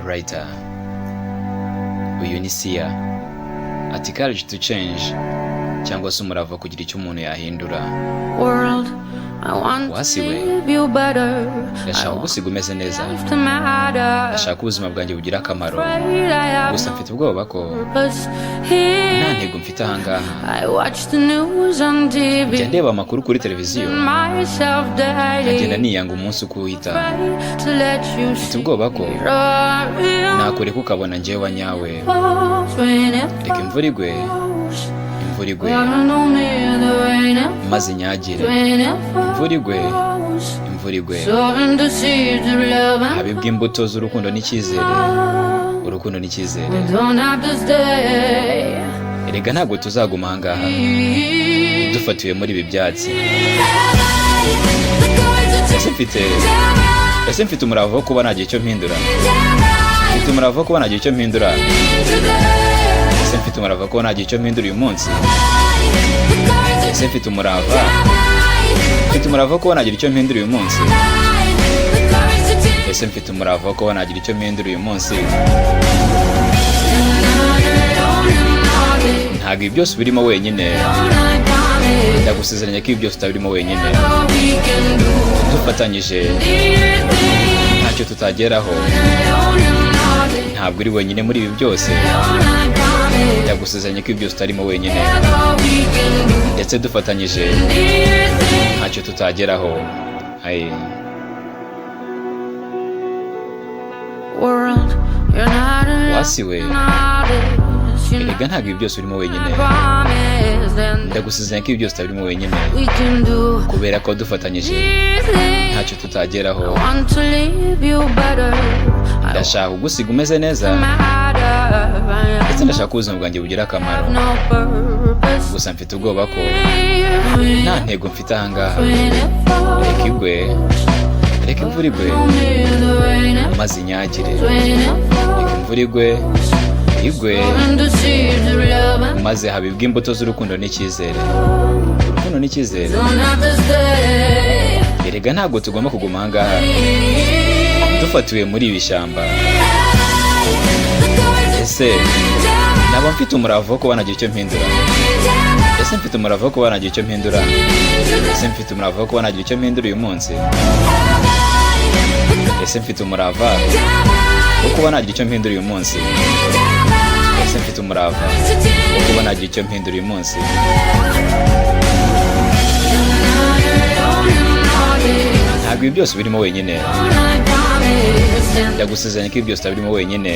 writer. Uyu ni Sia ati courage to change cyangwa se umurava kugira icyo umuntu yahindura. Wasiwe ndashaka gusiga umeze neza, ndashaka ubuzima bwanjye bugira akamaro, gusa mfite ubwoba ko nta ntego mfite ahangaha. Njya ndeba amakuru kuri televiziyo nkagenda niyanga umunsi uko uhita. Mfite ubwoba ko nakureka ukabona njyewe wanyawe. Reka imvura igwe maze inyagire. Imvura igwe habibwa imbuto z'urukundo n'icyizere. Urukundo n'icyizere. Erega ntabwo tuzaguma ahangaha dufatiwe muri ibi byatsi. Ese mfite umurava wo kuba nagira icyo mpindura. Mfite umurava wo kuba nagira icyo mpindura uyu munsi. Ese mfite umurava wo kuba nagira icyo mpindura uyu munsi. Ese mfite umurava wo kuba nagira icyo mpindura uyu munsi. Ntabwo ibi byose birimo wenyine. Ndagusezeranya ko ibi byose utabirimo wenyine. Dufatanyije ntacyo tutageraho. Ntabwo uri wenyine muri ibi byose. Ndagusezeranya ko ibi byose utarimo wenyine, ndetse dufatanyije ntacyo tutageraho. Wasiwe erega ntabwo ibi byose urimo wenyine. Ndagusezeranya ko ibi byose utabirimo wenyine, kubera ko dufatanyije ntacyo tutageraho. Ndashaka kugusiga umeze neza, ndetse ndashaka ko ubuzima bwanjye bugira akamaro, gusa mfite ubwoba ko nta ntego mfite ahangaha. Reka imvura igwe maze inyagire. Reka imvura igwe maze habibwa imbuto z'urukundo n'icyizere. Urukundo n'icyizere. Erega ntabwo tugomba kuguma ahangaha dufatiwe muri ibi shyamba. Ese naba mfite umurava wo kuba nagira icyo mpindura. Ese mfite umurava wo kuba nagira icyo mpindura. Ese mfite umurava wo kuba nagira icyo mpindura uyu munsi. Ese mfite umurava wo kuba nagira icyo mpindura uyu munsi. Ese mfite umurava wo kuba nagira icyo mpindura uyu munsi. Ntabwo ibi byose birimo wenyine. Ndagusezeranya ko ibi byose utabirimo wenyine,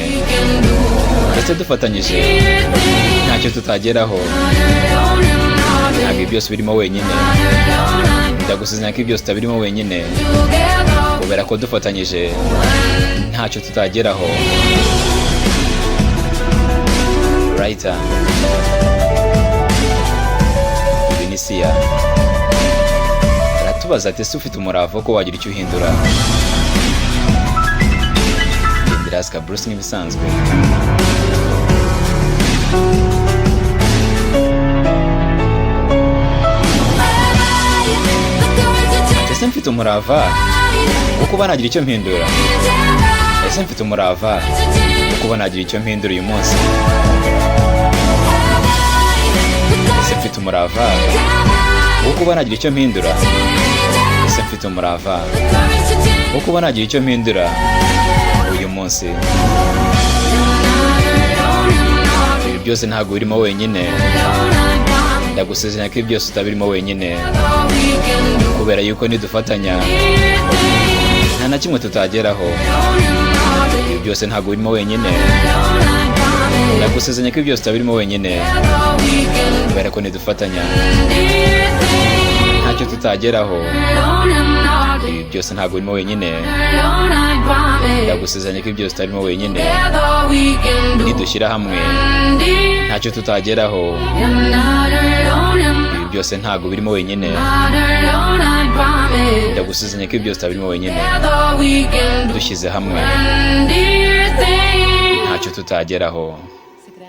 ndetse dufatanyije ntacyo tutageraho. Ntabwo ibi byose birimo wenyine. Ndagusezeranya ko ibi byose utabirimo wenyine, kubera ko dufatanyije ntacyo tutageraho. Writer. Uyu ni Sia. Aratubaza ati ese ufite umurava wo ko wagira icyo uhindura. Ndiraska Bruce nk'ibisanzwe. Ese mfite umurava wo kuba nagira icyo mpindura. Ese mfite umurava wo kuba nagira icyo mpindura uyu munsi. Ese mfite umurava wo kuba nagira icyo mpindura. Ese mfite umurava wo kuba nagira icyo mpindura uyu munsi. Ibi byose ntabwo birimo wenyine. Ndagusezeranya ko ibi byose utabirimo wenyine, kubera yuko nidufatanya nta na kimwe tutageraho. Ibi byose ntabwo birimo wenyine. Ndagusezeranya ko ibi byose utabirimo wenyine, kubera ko nidufatanya ntacyo tutageraho. Ibi byose ntabwo birimo wenyine. Ndagusezeranya ko ibi byose utarimo wenyine. Nidushyira hamwe ntacyo tutageraho. Ibi byose ntabwo birimo wenyine. Ndagusezeranya ko ibi byose utabirimo wenyine. Dushyize hamwe ntacyo tutageraho.